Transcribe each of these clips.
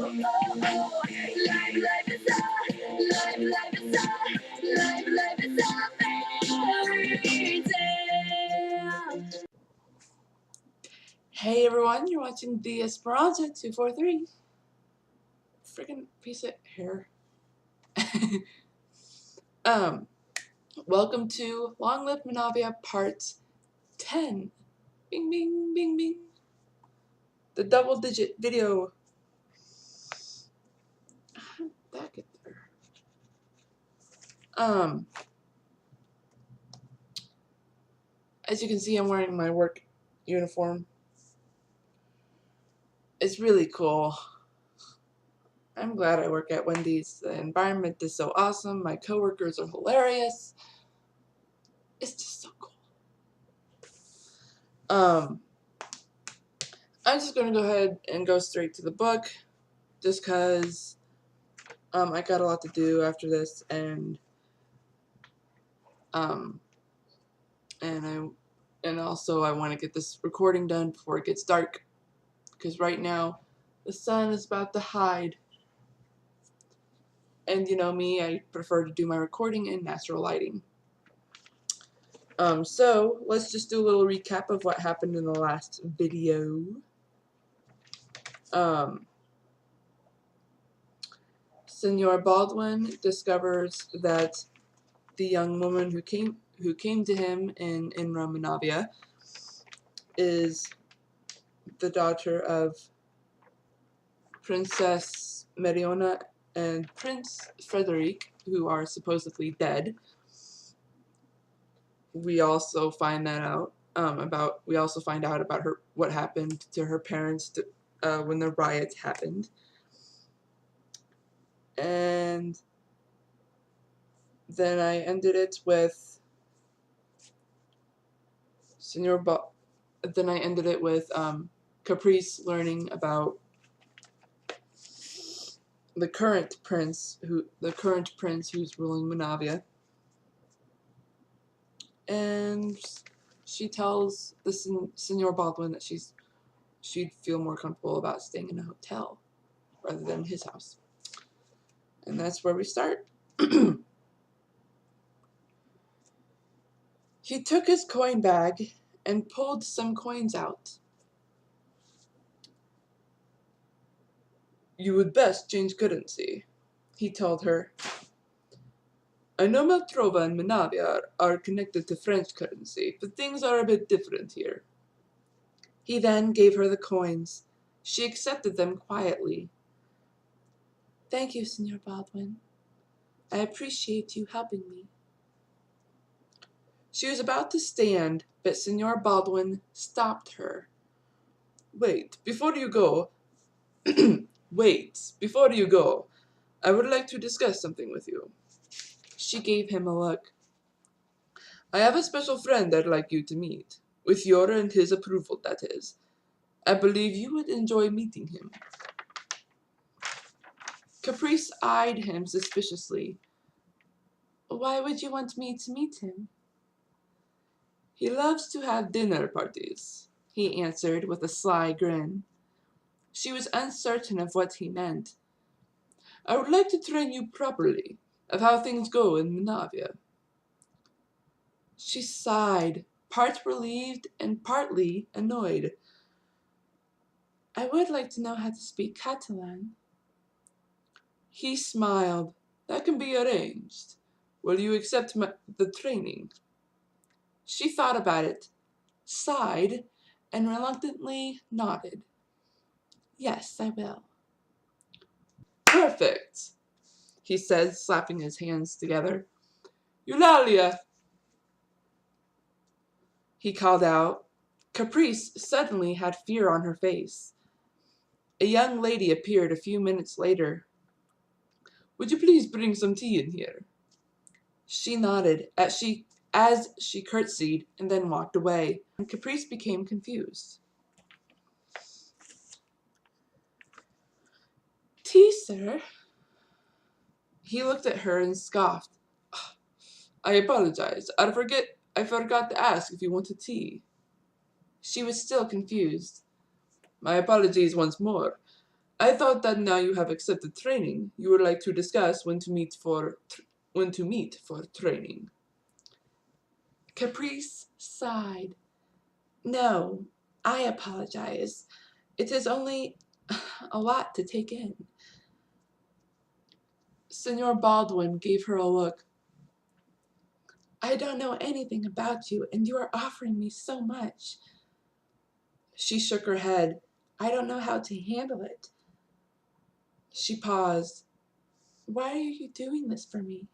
Hey everyone, you're watching the Esperanza 243. Freaking piece of hair. Welcome to Long Live Menavia Part 10. Bing bing bing bing. The double digit video. How did that get there? As you can see, I'm wearing my work uniform. It's really cool. I'm glad I work at Wendy's. The environment is so awesome. My coworkers are hilarious. It's just so cool. I'm just going to go ahead and go straight to the book, just because I got a lot to do after this, and also I want to get this recording done before it gets dark, because right now the sun is about to hide, and you know me, I prefer to do my recording in natural lighting. So let's just do a little recap of what happened in the last video. Senor Baldwin discovers that the young woman who came to him in Menavia is the daughter of Princess Mariona and Prince Frederic, who are supposedly dead. We also find that out about what happened to her parents when the riot happened. And then I ended it with Caprice learning about the current prince who's ruling Menavia. And she tells the Senor Baldwin that she'd feel more comfortable about staying in a hotel rather than his house. And that's where we start. He took his coin bag and pulled some coins out. "You would best change currency," he told her. "I know Meltrova and Menavia are connected to French currency, but things are a bit different here." He then gave her the coins. She accepted them quietly. "Thank you, Senor Baldwin. I appreciate you helping me." She was about to stand, but Senor Baldwin stopped her. Wait, before you go, I would like to discuss something with you." She gave him a look. "I have a special friend I'd like you to meet. With your and his approval, that is. I believe you would enjoy meeting him." Caprice eyed him suspiciously. "Why would you want me to meet him?" "He loves to have dinner parties," he answered with a sly grin. She was uncertain of what he meant. "I would like to train you properly, of how things go in Menavia." She sighed, part relieved and partly annoyed. "I would like to know how to speak Catalan." He smiled. "That can be arranged. Will you accept the training?" She thought about it, sighed, and reluctantly nodded. "Yes, I will." "Perfect," he said, slapping his hands together. "Eulalia!" he called out. Caprice suddenly had fear on her face. A young lady appeared a few minutes later. "Would you please bring some tea in here?" She nodded as she curtsied and then walked away, and Caprice became confused. "Tea, sir?" He looked at her and scoffed. "I apologize. I forgot to ask if you wanted tea." She was still confused. "My apologies once more. I thought that now you have accepted training, you would like to discuss when to meet for training. Caprice sighed. No, I apologize. It is only a lot to take in. Senor Baldwin gave her a look. I don't know anything about you, and you are offering me so much. She shook her head. I don't know how to handle it. She paused. Why are you doing this for me?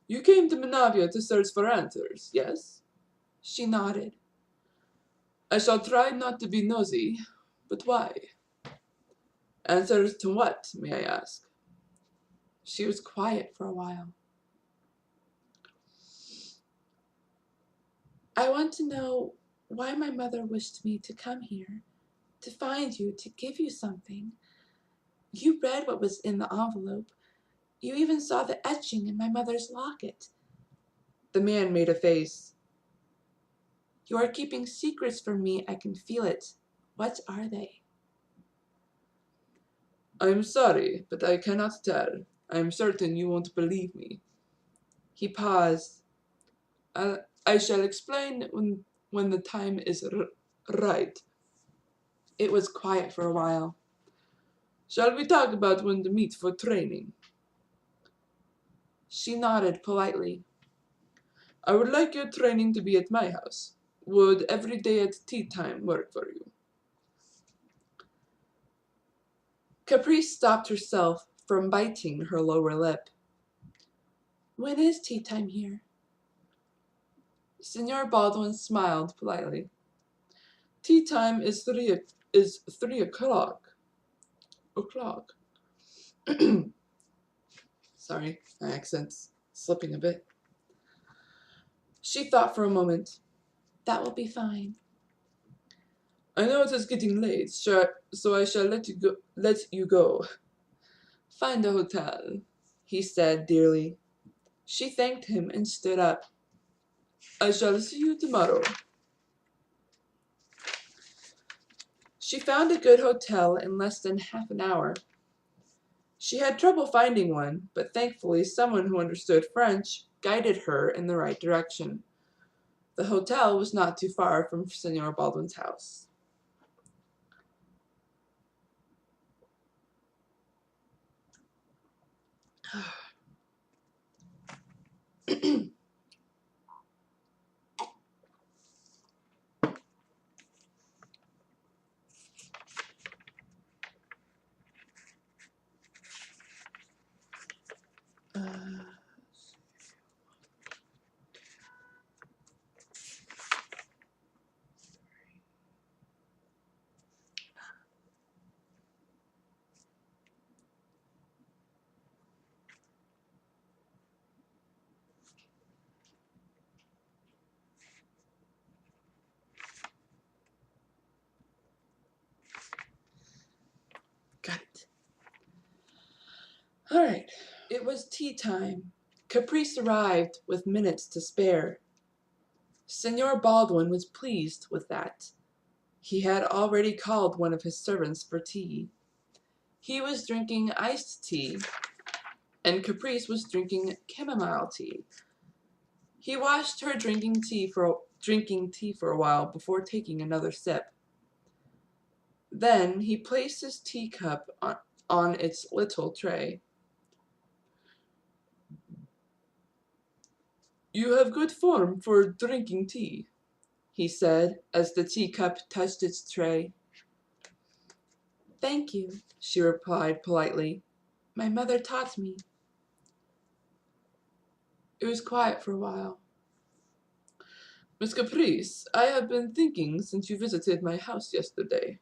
You came to Menavia to search for answers, yes? She nodded. I shall try not to be nosy, but why? Answers to what, may I ask? She was quiet for a while. I want to know why my mother wished me to come here, to find you, to give you something. You read what was in the envelope. You even saw the etching in my mother's locket. The man made a face. You are keeping secrets from me, I can feel it. What are they? I am sorry, but I cannot tell. I am certain you won't believe me. He paused. I shall explain when the time is right. It was quiet for a while. Shall we talk about when to meet for training? She nodded politely. I would like your training to be at my house. Would every day at tea time work for you? Caprice stopped herself from biting her lower lip. When is tea time here? Senor Baldwin smiled politely. Tea time is 3 o'clock. Sorry, my accent's slipping a bit. She thought for a moment. That will be fine. I know it is getting late, so I shall let you go. Find a hotel, he said dearly. She thanked him and stood up. I shall see you tomorrow. She found a good hotel in less than half an hour. She had trouble finding one, but thankfully someone who understood French guided her in the right direction. The hotel was not too far from Senor Baldwin's house. Got it. All right. It was tea time. Caprice arrived with minutes to spare. Senor Baldwin was pleased with that. He had already called one of his servants for tea. He was drinking iced tea, and Caprice was drinking chamomile tea. He watched her drinking tea for a while before taking another sip. Then he placed his teacup on its little tray. You have good form for drinking tea, he said as the teacup touched its tray. Thank you, she replied politely. My mother taught me. It was quiet for a while. Miss Caprice, I have been thinking since you visited my house yesterday.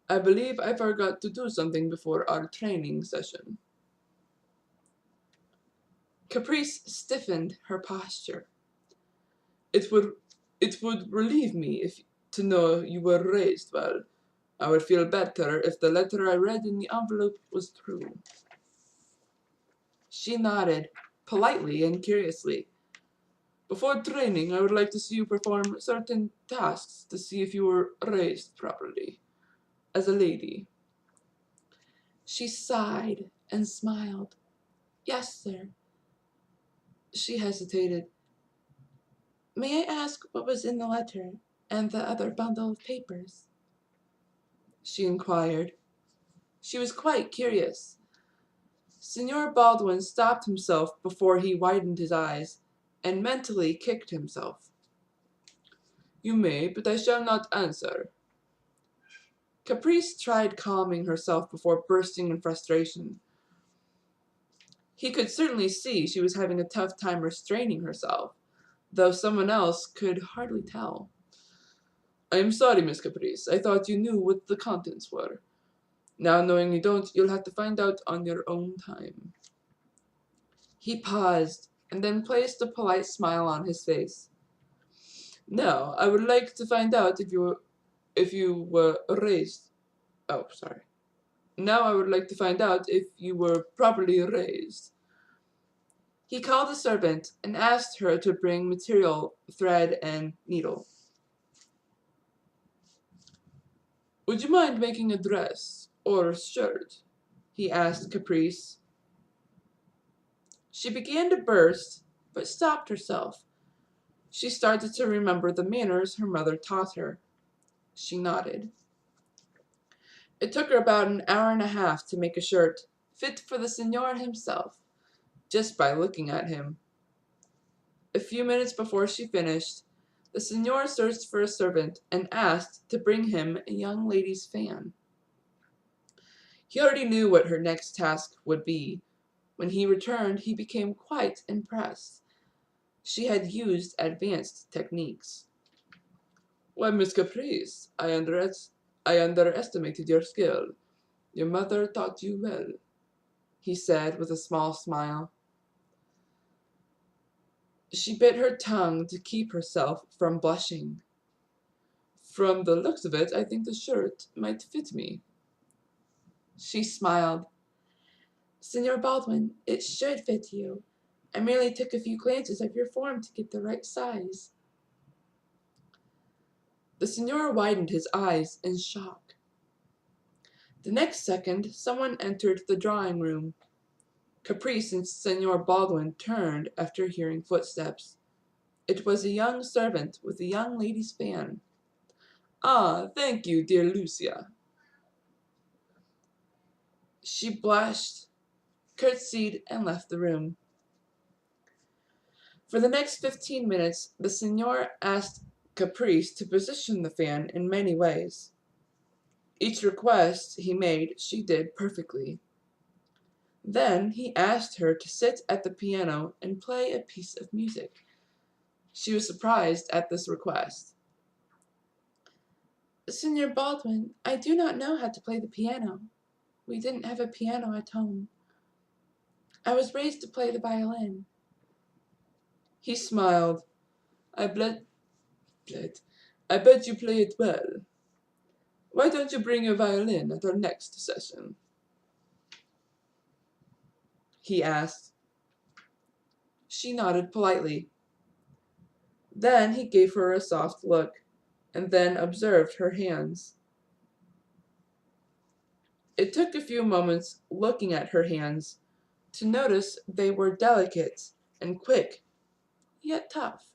I believe I forgot to do something before our training session. Caprice stiffened her posture. It would relieve me to know you were raised well. I would feel better if the letter I read in the envelope was true. She nodded, politely and curiously. Before training, I would like to see you perform certain tasks to see if you were raised properly, as a lady." She sighed and smiled. "Yes, sir." She hesitated. "May I ask what was in the letter and the other bundle of papers?" she inquired. She was quite curious. Signor Baldwin stopped himself before he widened his eyes, and mentally kicked himself. "You may, but I shall not answer." Caprice tried calming herself before bursting in frustration. He could certainly see she was having a tough time restraining herself, though someone else could hardly tell. "I am sorry, Miss Caprice. I thought you knew what the contents were. Now, knowing you don't, you'll have to find out on your own time." He paused, and then placed a polite smile on his face. "Now, I would like to find out if you were raised. Oh, sorry. Now I would like to find out if you were properly raised." He called a servant and asked her to bring material, thread, and needle. "Would you mind making a dress or a shirt?" he asked Caprice. She began to burst, but stopped herself. She started to remember the manners her mother taught her. She nodded. It took her about an hour and a half to make a shirt, fit for the Signor himself, just by looking at him. A few minutes before she finished, the Signor searched for a servant and asked to bring him a young lady's fan. He already knew what her next task would be. When he returned, he became quite impressed. She had used advanced techniques. "Why, Miss Caprice, I underestimated your skill. Your mother taught you well," he said with a small smile. She bit her tongue to keep herself from blushing. "From the looks of it, I think the shirt might fit me." She smiled. "Signor Baldwin, it should fit you. I merely took a few glances of your form to get the right size." The Signor widened his eyes in shock. The next second, someone entered the drawing room. Caprice and Signor Baldwin turned after hearing footsteps. It was a young servant with a young lady's fan. "Ah, thank you, dear Lucia." She blushed, curtsied, and left the room. For the next 15 minutes, the Signor asked Caprice to position the fan in many ways. Each request he made, she did perfectly. Then he asked her to sit at the piano and play a piece of music. She was surprised at this request. "Signor Baldwin, I do not know how to play the piano. We didn't have a piano at home. I was raised to play the violin." He smiled. I bet you play it well. Why don't you bring your violin at our next session?" he asked. She nodded politely. Then he gave her a soft look, and then observed her hands. It took a few moments looking at her hands to notice they were delicate and quick, yet tough.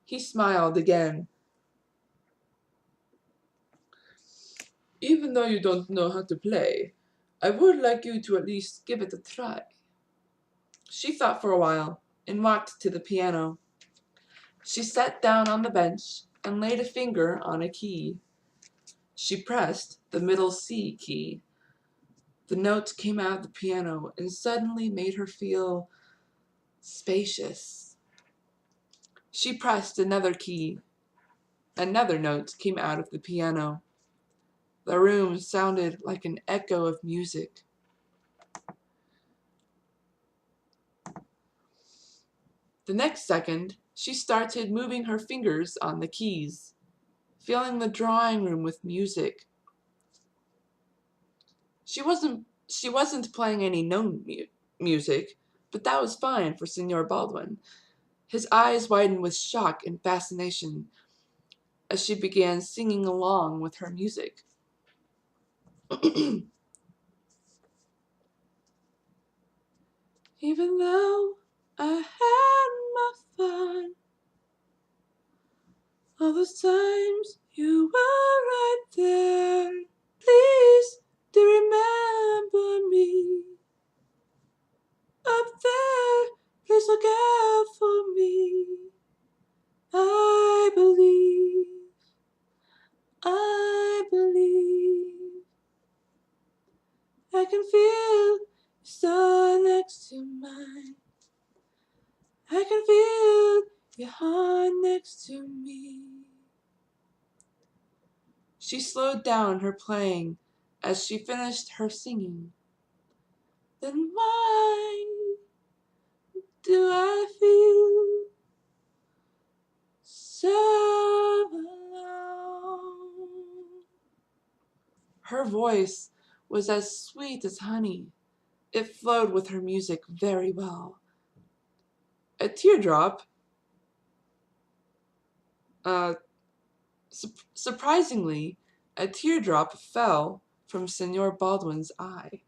He smiled again. "Even though you don't know how to play, I would like you to at least give it a try." She thought for a while and walked to the piano. She sat down on the bench and laid a finger on a key. She pressed the middle C key. The note came out of the piano and suddenly made her feel spacious. She pressed another key. Another note came out of the piano. The room sounded like an echo of music. The next second, she started moving her fingers on the keys, filling the drawing room with music. She wasn't playing any known music, but that was fine for Signor Baldwin. His eyes widened with shock and fascination as she began singing along with her music. Even though I had my fun, all those times you were right there. Please do remember me. Up there, please look out for me. I believe, I believe. I can feel your star next to mine. I can feel your heart next to me. She slowed down her playing as she finished her singing. Then why do I feel so alone? Her voice was as sweet as honey. It flowed with her music very well. A teardrop, surprisingly, a teardrop fell from Senor Baldwin's eye.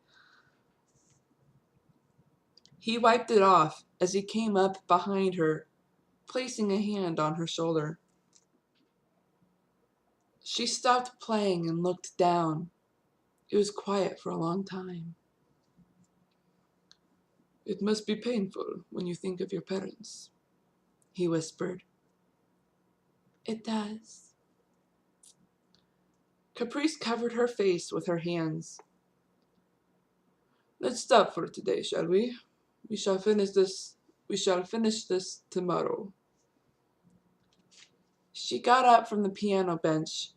He wiped it off as he came up behind her, placing a hand on her shoulder. She stopped playing and looked down. It was quiet for a long time. It must be painful when you think of your parents, he whispered. It does. Caprice covered her face with her hands. Let's stop for today, shall we? We shall finish this tomorrow. She got up from the piano bench.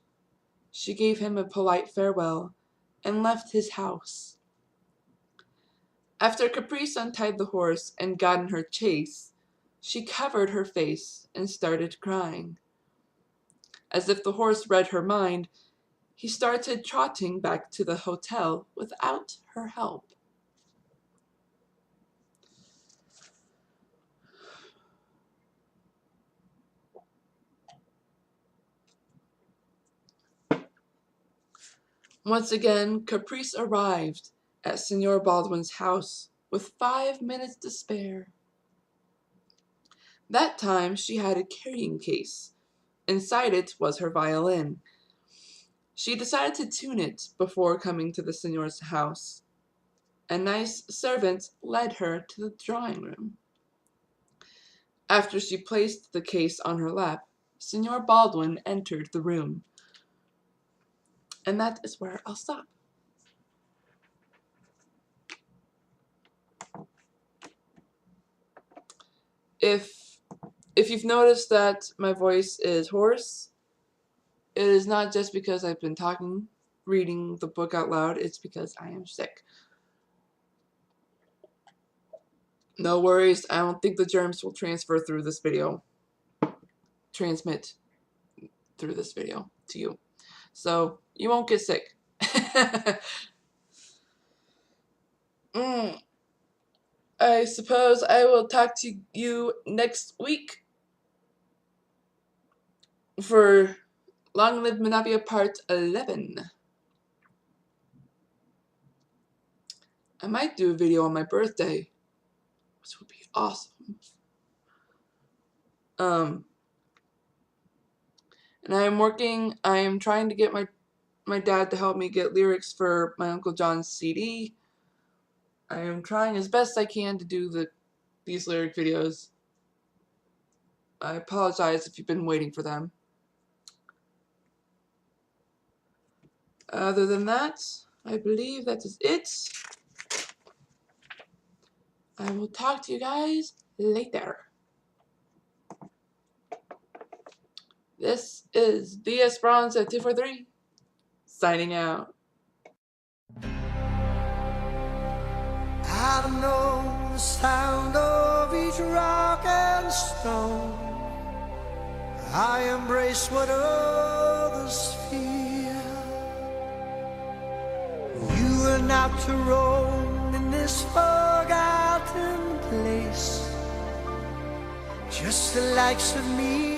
She gave him a polite farewell and left his house. After Caprice untied the horse and got in her chaise, she covered her face and started crying. As if the horse read her mind, he started trotting back to the hotel without her help. Once again, Caprice arrived at Senor Baldwin's house with 5 minutes to spare. That time she had a carrying case. Inside it was her violin. She decided to tune it before coming to the Senor's house. A nice servant led her to the drawing room. After she placed the case on her lap, Senor Baldwin entered the room. And that is where I'll stop. If you've noticed that my voice is hoarse, it is not just because I've been reading the book out loud, it's because I am sick. No worries, I don't think the germs will transmit through this video to you. So, you won't get sick. I suppose I will talk to you next week for Long Live Menavia Part 11. I might do a video on my birthday, which would be awesome. And I am trying to get my dad to help me get lyrics for my Uncle John's CD. I am trying as best I can to do these lyric videos. I apologize if you've been waiting for them. Other than that, I believe that is it. I will talk to you guys later. This is VS Bronze at 243, signing out. I don't know the sound of each rock and stone. I embrace what others fear. You are not to roam in this forgotten place. just the likes of me